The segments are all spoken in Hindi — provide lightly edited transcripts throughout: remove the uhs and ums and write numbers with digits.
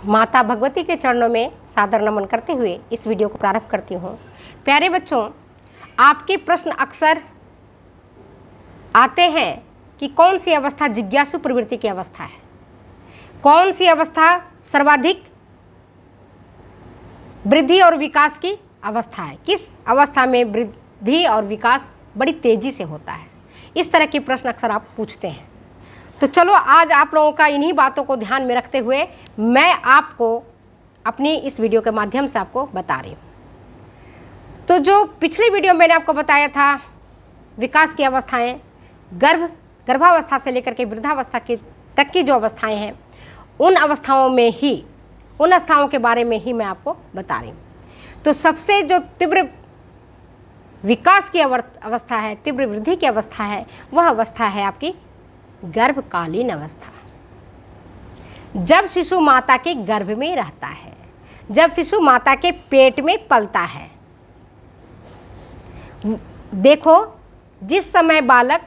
माता भगवती के चरणों में सादर नमन करते हुए इस वीडियो को प्रारंभ करती हूँ। प्यारे बच्चों, आपके प्रश्न अक्सर आते हैं कि कौन सी अवस्था जिज्ञासु प्रवृत्ति की अवस्था है, कौन सी अवस्था सर्वाधिक वृद्धि और विकास की अवस्था है, किस अवस्था में वृद्धि और विकास बड़ी तेज़ी से होता है। इस तरह के प्रश्न अक्सर आप पूछते हैं। तो चलो आज आप लोगों का इन्हीं बातों को ध्यान में रखते हुए मैं आपको अपनी इस वीडियो के माध्यम से आपको बता रही हूँ। तो जो पिछली वीडियो मैंने आपको बताया था विकास की अवस्थाएं, गर्भावस्था से लेकर के वृद्धावस्था की तक की जो अवस्थाएं हैं, उन अवस्थाओं में ही, उन अवस्थाओं के बारे में ही मैं आपको बता रही हूँ। तो सबसे जो तीव्र विकास की अवस्था है, तीव्र वृद्धि की अवस्था है, वह अवस्था है आपकी गर्भकालीन अवस्था। जब शिशु माता के गर्भ में रहता है, जब शिशु माता के पेट में पलता है। देखो, जिस समय बालक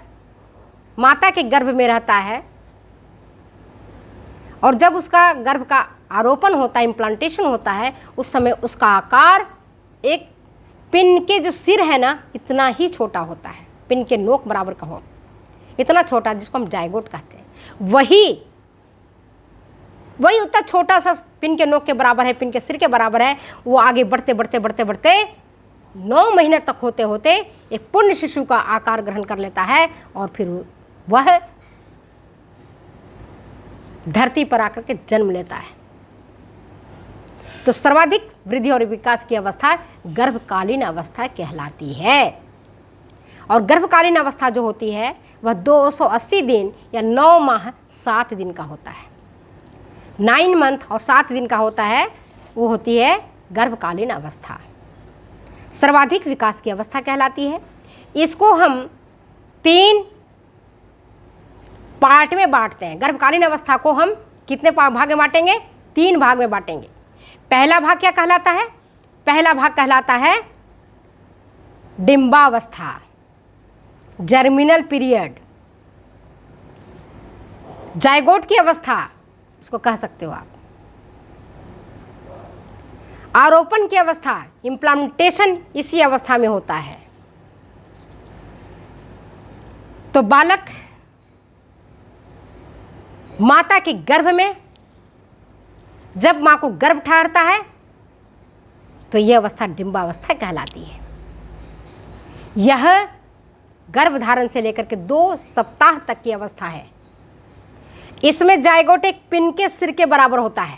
माता के गर्भ में रहता है और जब उसका गर्भ का आरोपण होता है, इम्प्लांटेशन होता है, उस समय उसका आकार एक पिन के जो सिर है ना, इतना ही छोटा होता है, पिन के नोक बराबर का हो, इतना छोटा, जिसको हम जायगोट कहते हैं। वही उतना छोटा सा पिन के नोक के बराबर है, पिन के सिर के बराबर है। वो आगे बढ़ते बढ़ते बढ़ते बढ़ते 9 महीने तक होते होते एक पूर्ण शिशु का आकार ग्रहण कर लेता है और फिर वह धरती पर आकर के जन्म लेता है। तो सर्वाधिक वृद्धि और विकास की अवस्था गर्भकालीन अवस्था कहलाती है। और गर्भकालीन अवस्था जो होती है वह 280 दिन या 9 माह 7 दिन का होता है। 9 मंथ और 7 दिन का होता है, वो होती है गर्भकालीन अवस्था। सर्वाधिक विकास की अवस्था कहलाती है। इसको हम 3 पार्ट में बांटते हैं। गर्भकालीन अवस्था को हम कितने भाग में बांटेंगे? 3 भाग में बांटेंगे। पहला भाग क्या कहलाता है? पहला भाग कहलाता है डिंबावस्था, जर्मिनल पीरियड, जायगोट की अवस्था उसको कह सकते हो आप। आरोपण की अवस्था, इम्प्लांटेशन, इसी अवस्था में होता है। तो बालक माता के गर्भ में जब मां को गर्भ ठहरता है तो यह अवस्था डिंबावस्था कहलाती है। यह गर्भधारण से लेकर के 2 सप्ताह तक की अवस्था है। इसमें जायगोट एक पिन के सिर के बराबर होता है।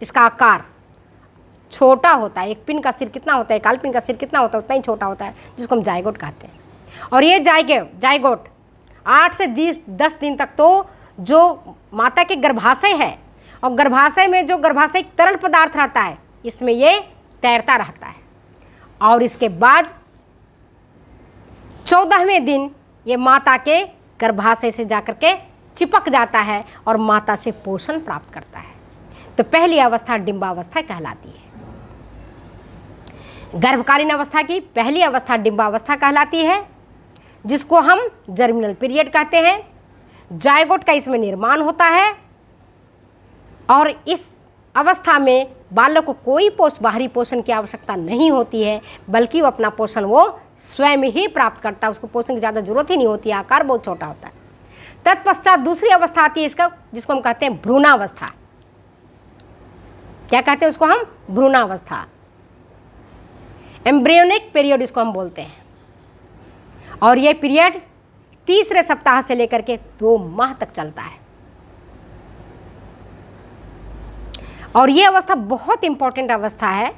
इसका आकार छोटा होता है। एक पिन का सिर कितना होता है, एक आलपिन का सिर कितना होता है, उतना ही छोटा होता है, जिसको हम जायगोट कहते हैं। और ये जायगोट 8 से 10 दिन तक तो जो माता के गर्भाशय है, और गर्भाशय में जो गर्भाशय तरल पदार्थ रहता है, इसमें ये तैरता रहता है। और इसके बाद 14वें दिन ये माता के गर्भाशय से जाकर के चिपक जाता है और माता से पोषण प्राप्त करता है। तो पहली अवस्था डिंबावस्था कहलाती है। गर्भकालीन अवस्था की पहली अवस्था डिंबावस्था कहलाती है, जिसको हम जर्मिनल पीरियड कहते हैं। जायगोट का इसमें निर्माण होता है और इस अवस्था में बालक को कोई बाहरी पोषण की आवश्यकता नहीं होती है, बल्कि वो अपना पोषण वो स्वयं ही प्राप्त करता है। उसको पोषण की ज़्यादा जरूरत ही नहीं होती है, आकार बहुत छोटा होता है। तत्पश्चात दूसरी अवस्था आती है इसका, जिसको हम कहते हैं भ्रूणावस्था। क्या कहते हैं उसको हम? भ्रूणावस्था, एम्ब्रियोनिक पीरियड इसको हम बोलते हैं। और ये पीरियड तीसरे सप्ताह से लेकर के 2 माह तक चलता है। और ये अवस्था बहुत इंपॉर्टेंट अवस्था है।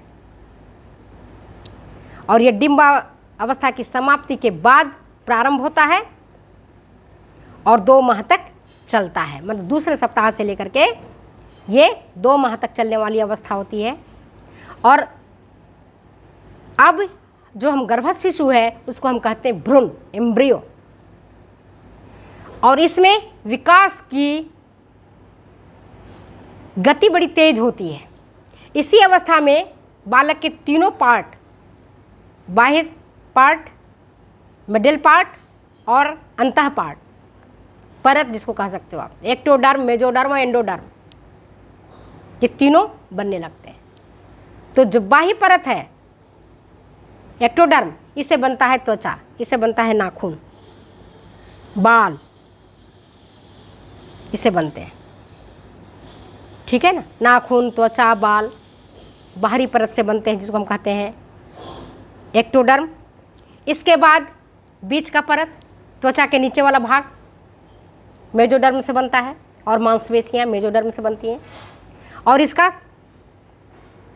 और ये डिंबा अवस्था की समाप्ति के बाद प्रारंभ होता है और 2 माह तक चलता है। मतलब दूसरे सप्ताह से लेकर के ये 2 माह तक चलने वाली अवस्था होती है। और अब जो हम गर्भस्थ शिशु है उसको हम कहते हैं भ्रूण, एम्ब्रियो। और इसमें विकास की गति बड़ी तेज होती है। इसी अवस्था में बालक के तीनों पार्ट, बाह्य पार्ट, मिडिल पार्ट और अंतः पार्ट, परत जिसको कह सकते हो आप, एक्टोडर्म, मेजोडर्म और एंडोडर्म, ये तीनों बनने लगते हैं। तो जो बाह्य परत है एक्टोडर्म, इससे बनता है त्वचा, इससे बनता है नाखून, बाल, इससे बनते हैं। ठीक है ना, नाखून, त्वचा, बाल बाहरी परत से बनते हैं, जिसको हम कहते हैं एक्टोडर्म। इसके बाद बीच का परत, त्वचा के नीचे वाला भाग, मेजोडर्म से बनता है, और मांसपेशियाँ मेजोडर्म से बनती हैं। और इसका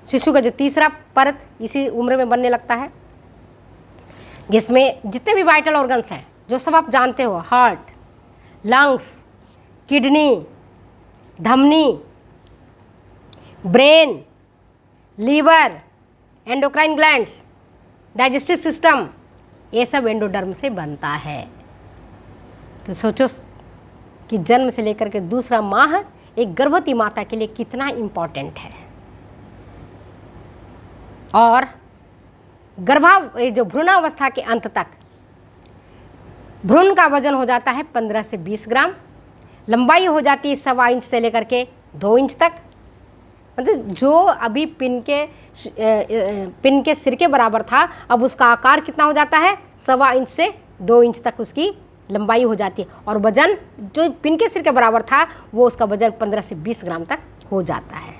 शिशु का जो तीसरा परत इसी उम्र में बनने लगता है, जिसमें जितने भी वाइटल ऑर्गन्स हैं, जो सब आप जानते हो, हार्ट, लंग्स, किडनी, धमनी, brain, liver, endocrine glands, digestive system, ये सब एंडोडर्म से बनता है। तो सोचो कि जन्म से लेकर के दूसरा माह एक गर्भवती माता के लिए कितना इम्पॉर्टेंट है। और जो भ्रूणावस्था के अंत तक भ्रूण का वजन हो जाता है 15 से 20 ग्राम, लंबाई हो जाती है 1.25 इंच से लेकर के 2 इंच तक। मतलब जो अभी पिन के सिर के बराबर था, अब उसका आकार कितना हो जाता है, 1.25 इंच से 2 इंच तक उसकी लंबाई हो जाती है। और वजन जो पिन के सिर के बराबर था, वो उसका वजन 15 से 20 ग्राम तक हो जाता है।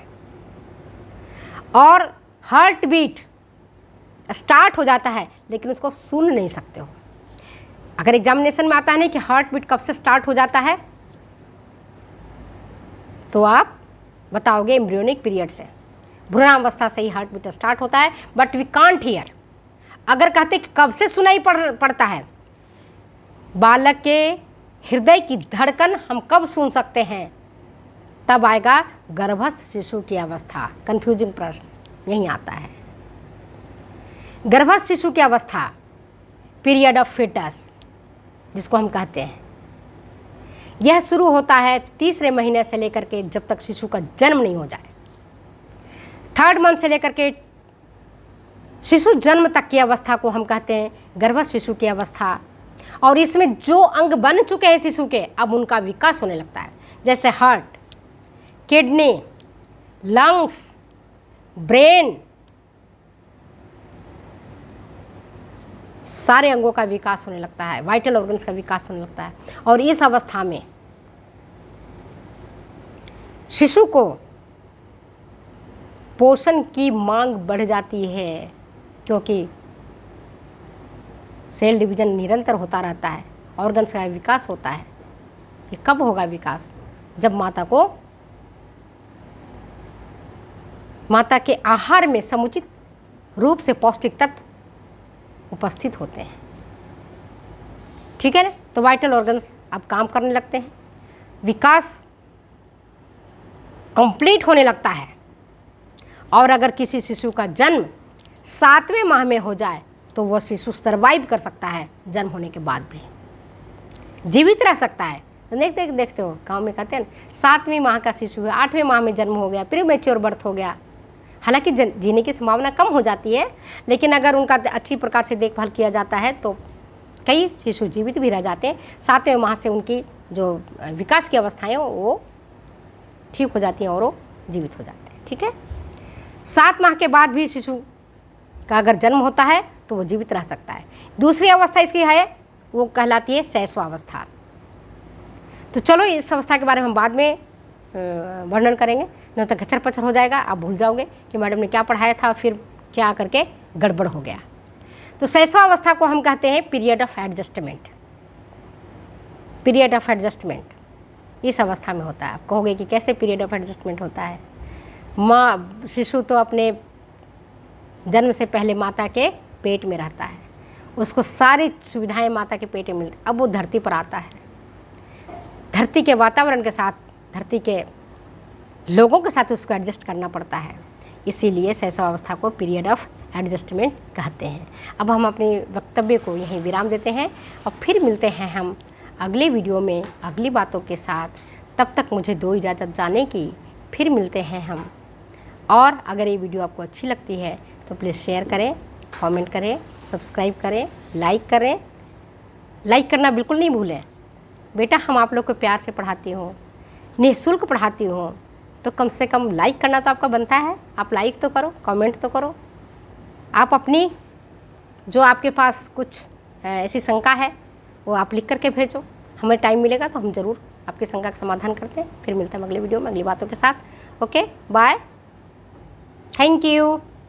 और हार्ट बीट स्टार्ट हो जाता है, लेकिन उसको सुन नहीं सकते हो। अगर एग्जामिनेशन में आता है ना कि हार्ट बीट कब से स्टार्ट हो जाता है, तो आप बताओगे एम्ब्रियोनिक पीरियड से, भ्रूणावस्था से ही हार्ट बीट स्टार्ट होता है। But we can't hear. अगर कहते कि कब से सुनाई पड़ता है, बालक के हृदय की धड़कन हम कब सुन सकते हैं, तब आएगा गर्भस्थ शिशु की अवस्था। कंफ्यूजिंग प्रश्न यहीं आता है। गर्भस्थ शिशु की अवस्था, पीरियड ऑफ फिटस जिसको हम कहते हैं, यह शुरू होता है तीसरे महीने से लेकर के जब तक शिशु का जन्म नहीं हो जाए। 3rd मंथ से लेकर के शिशु जन्म तक की अवस्था को हम कहते हैं गर्भस्थ शिशु की अवस्था। और इसमें जो अंग बन चुके हैं शिशु के, अब उनका विकास होने लगता है, जैसे हार्ट, किडनी, लंग्स, ब्रेन, सारे अंगों का विकास होने लगता है, वाइटल ऑर्गन्स का विकास होने लगता है। और इस अवस्था में शिशु को पोषण की मांग बढ़ जाती है, क्योंकि सेल डिवीजन निरंतर होता रहता है, ऑर्गन्स का विकास होता है। ये कब होगा विकास? जब माता के आहार में समुचित रूप से पौष्टिक तत्व उपस्थित होते हैं। ठीक है ना? तो वाइटल ऑर्गन्स अब काम करने लगते हैं, विकास कंप्लीट होने लगता है। और अगर किसी शिशु का जन्म 7वें माह में हो जाए, तो वह शिशु सर्वाइव कर सकता है, जन्म होने के बाद भी जीवित रह सकता है। तो देखते हो गाँव में कहते हैं ना, 7वें माह का शिशु है, 8वें माह में जन्म हो गया, प्री मैच्योर बर्थ हो गया। हालांकि जीने की संभावना कम हो जाती है, लेकिन अगर उनका अच्छी प्रकार से देखभाल किया जाता है तो कई शिशु जीवित भी रह जाते हैं। 7वें माह से उनकी जो विकास की अवस्थाएं वो ठीक हो जाती हैं और वो जीवित हो जाते हैं। ठीक है, 7 माह के बाद भी शिशु का अगर जन्म होता है तो वो जीवित रह सकता है। दूसरी अवस्था इसकी है, वो कहलाती है शैशवावस्था। तो चलो इस अवस्था के बारे में हम बाद में वर्णन करेंगे, नहीं तो खच्चर पच्चर हो जाएगा, आप भूल जाओगे कि मैडम ने क्या पढ़ाया था, फिर क्या करके गड़बड़ हो गया। तो शैशवावस्था को हम कहते हैं period of adjustment. Period of adjustment इस अवस्था में होता है। आप कहोगे कि कैसे पीरियड ऑफ एडजस्टमेंट होता है? शिशु तो अपने जन्म से पहले माता के पेट में रहता है, उसको सारी सुविधाएं माता के पेट में मिलती। अब वो धरती पर आता है, धरती के वातावरण के साथ, धरती के लोगों के साथ उसको एडजस्ट करना पड़ता है। इसीलिए शैशवावस्था को पीरियड ऑफ एडजस्टमेंट कहते हैं। अब हम अपने वक्तव्य को यहीं विराम देते हैं और फिर मिलते हैं हम अगले वीडियो में अगली बातों के साथ। तब तक मुझे दो इजाज़त जाने की, फिर मिलते हैं हम। और अगर ये वीडियो आपको अच्छी लगती है तो प्लीज़ शेयर करें, कमेंट करें, सब्सक्राइब करें, लाइक करें। लाइक करना बिल्कुल नहीं भूलें। बेटा हम आप लोग को प्यार से पढ़ाती हूँ, निःशुल्क पढ़ाती हूँ, तो कम से कम लाइक करना तो आपका बनता है। आप लाइक तो करो, कमेंट तो करो। आप अपनी जो आपके पास कुछ ऐसी शंका है वो आप लिख करके भेजो। हमें टाइम मिलेगा तो हम ज़रूर आपकी शंका का समाधान करते हैं। फिर मिलते हैं अगले वीडियो में अगली बातों के साथ। Okay, bye, thank you.